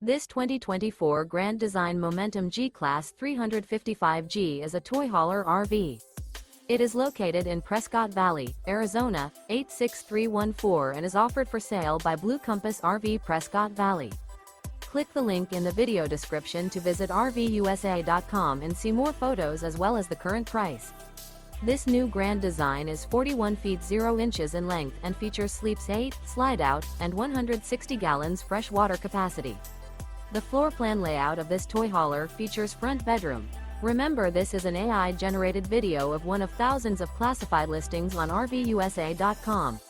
This 2024 Grand Design Momentum G-Class 355G is a toy hauler RV. It is located in Prescott Valley, Arizona, 86314 and is offered for sale by Blue Compass RV Prescott Valley. Click the link in the video description to visit RVUSA.com and see more photos as well as the current price. This new Grand Design is 41 feet 0 inches in length and features sleeps 8, slide-out, and 160 gallons fresh water capacity. The floor plan layout of this toy hauler features front bedroom. Remember, this is an AI-generated video of one of thousands of classified listings on RVUSA.com.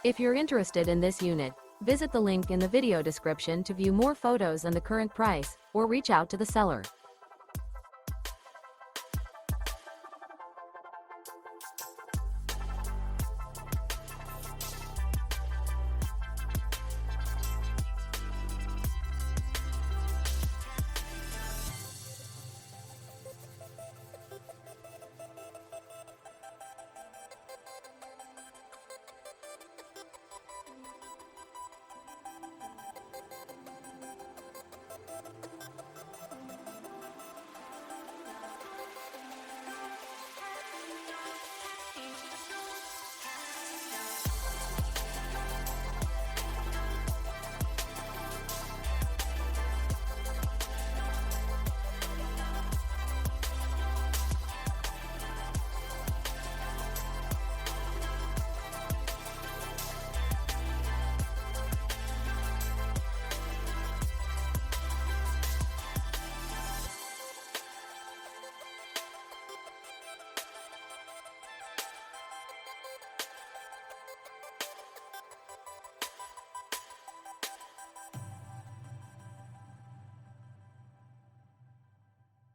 If you're interested in this unit, visit the link in the video description to view more photos and the current price, or reach out to the seller.